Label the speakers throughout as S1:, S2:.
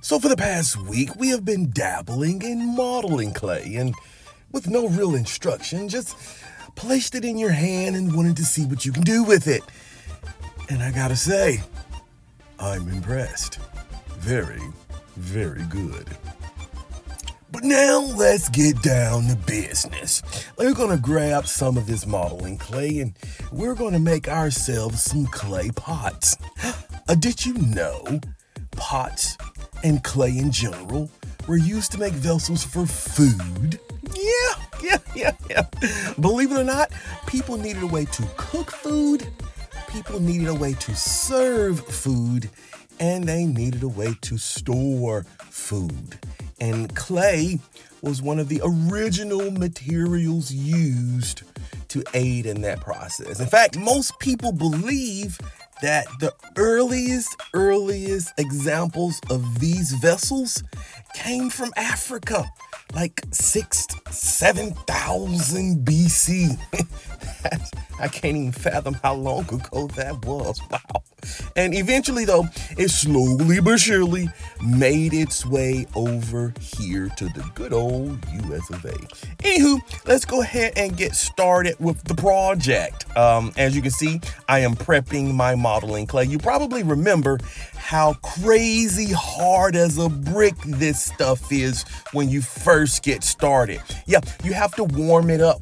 S1: So for the past week, we have been dabbling in modeling clay and with no real instruction, just placed it in your hand and wanted to see what you can do with it. And I gotta say, I'm impressed. Very, very good. But now let's get down to business. We're gonna grab some of this modeling clay and we're gonna make ourselves some clay pots. Did you know pots and clay in general were used to make vessels for food? Yeah. Believe it or not, people needed a way to cook food, people needed a way to serve food, and they needed a way to store food. And clay was one of the original materials used to aid in that process. In fact, most people believe that the earliest examples of these vessels came from Africa, like 7,000 BC. I can't even fathom how long ago that was. Wow. And eventually, though, it slowly but surely made its way over here to the good old US of A. Anywho, let's go ahead and get started with the project. As you can see, I am prepping my modeling clay. You probably remember how crazy hard as a brick this stuff is when you first get started. Yeah, you have to warm it up,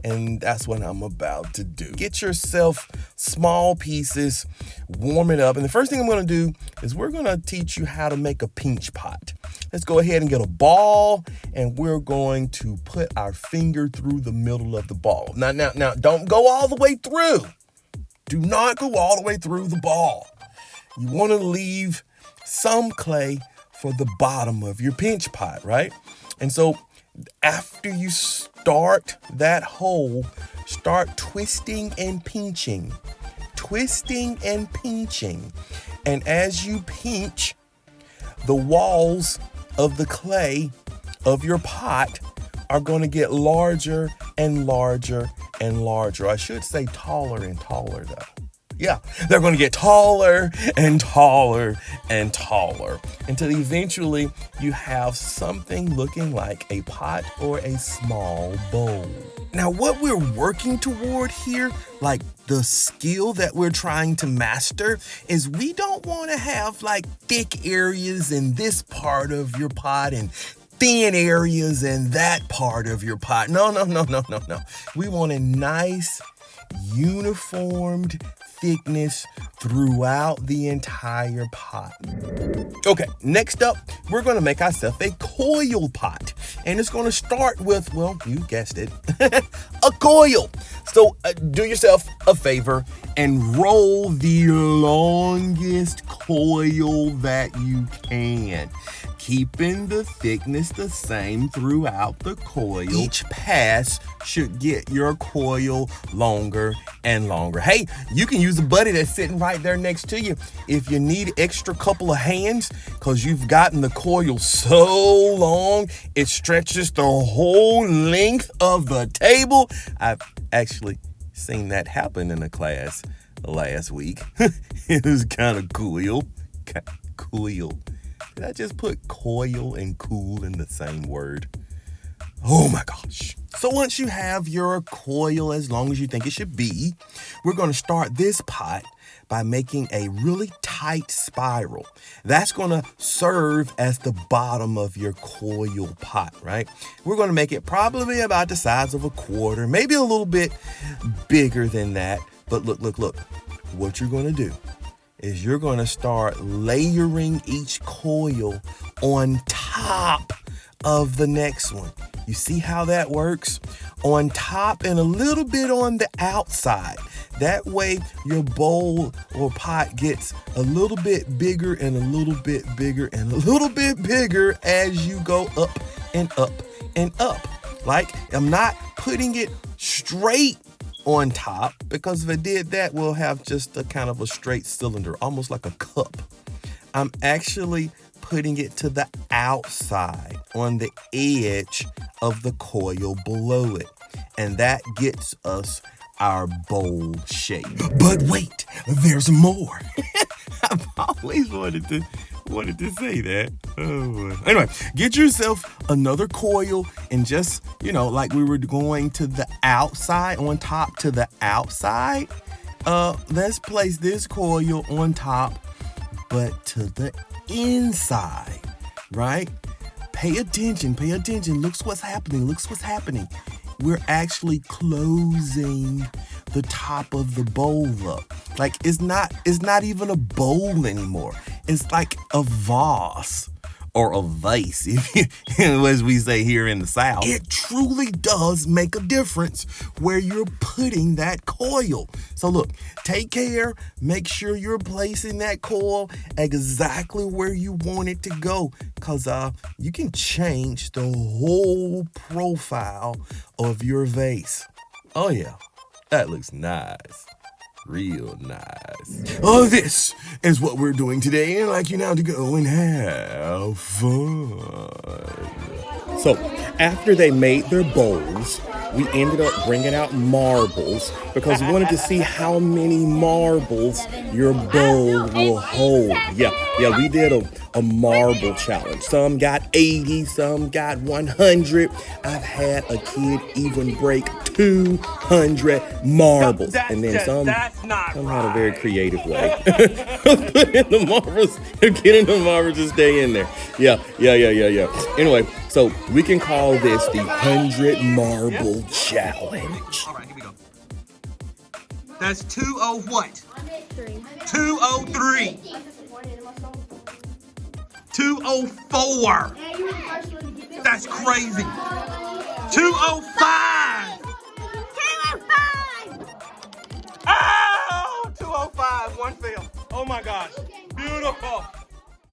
S1: and that's what I'm about to do. Get yourself small pieces, warm it up, and the first thing I'm going to do is we're going to teach you how to make a pinch pot. Let's go ahead and get a ball, and we're going to put our finger through the middle of the ball. Now, don't go all the way through. Do not go all the way through the ball. You want to leave some clay for the bottom of your pinch pot, right? And so after you start that hole, start twisting and pinching. And as you pinch, the walls of the clay of your pot are going to get larger and larger and larger. I should say taller and taller, though. Yeah, they're going to get taller and taller and taller until eventually you have something looking like a pot or a small bowl. Now, what we're working toward here, like the skill that we're trying to master, is we don't want to have like thick areas in this part of your pot and thin areas in that part of your pot. No. We want a nice, uniformed thickness throughout the entire pot. Okay, next up, we're going to make ourselves a coil pot. And it's going to start with, well, you guessed it, a coil. So do yourself a favor and roll the longest coil that you can, keeping the thickness the same throughout the coil. Each pass should get your coil longer and longer. Hey, you can use a buddy that's sitting right there next to you if you need extra couple of hands, because you've gotten the coil so long it stretches the whole length of the table. I've actually seen that happen in a class last week. It was kind of cool. Did I just put coil and cool in the same word? Oh my gosh. So once you have your coil as long as you think it should be, we're going to start this pot by making a really tight spiral. That's going to serve as the bottom of your coil pot, right? We're going to make it probably about the size of a quarter, maybe a little bit bigger than that. But look. What you're going to do is you're going to start layering each coil on top of the next one. You see how that works? On top and a little bit on the outside. That way your bowl or pot gets a little bit bigger and a little bit bigger and a little bit bigger as you go up and up and up. Like, I'm not putting it straight on top, because if I did that, we'll have just a kind of a straight cylinder, almost like a cup. I'm actually putting it to the outside on the edge of the coil below it. And that gets us our bowl shape. But wait, there's more. I've always wanted to wanted to say that. Oh, boy. Anyway, get yourself another coil and just, like we were going to the outside, on top to the outside. Let's place this coil on top, but to the inside, right? Pay attention. Look what's happening. We're actually closing the top of the bowl up. Like it's not even a bowl anymore. It's like a vase or a vase, as we say here in the South. It truly does make a difference where you're putting that coil. So look, take care, make sure you're placing that coil exactly where you want it to go, because you can change the whole profile of your vase. Oh yeah, that looks nice. Real nice. Oh, this is what we're doing today, and I'd like you now to go and have fun. So, after they made their bowls, we ended up bringing out marbles because we wanted to see how many marbles your bowl will hold. Yeah, we did a marble challenge. Some got 80, some got 100. I've had a kid even break 200 marbles. And then some had a very creative way of putting the marbles, getting the marbles to stay in there. Yeah. Anyway, so we can call this the 100 marble challenge.
S2: All right, here we go. That's 2-0 what? 203. 204. That's crazy. 205. 205. Oh, 205. One fail. Oh my gosh. Beautiful.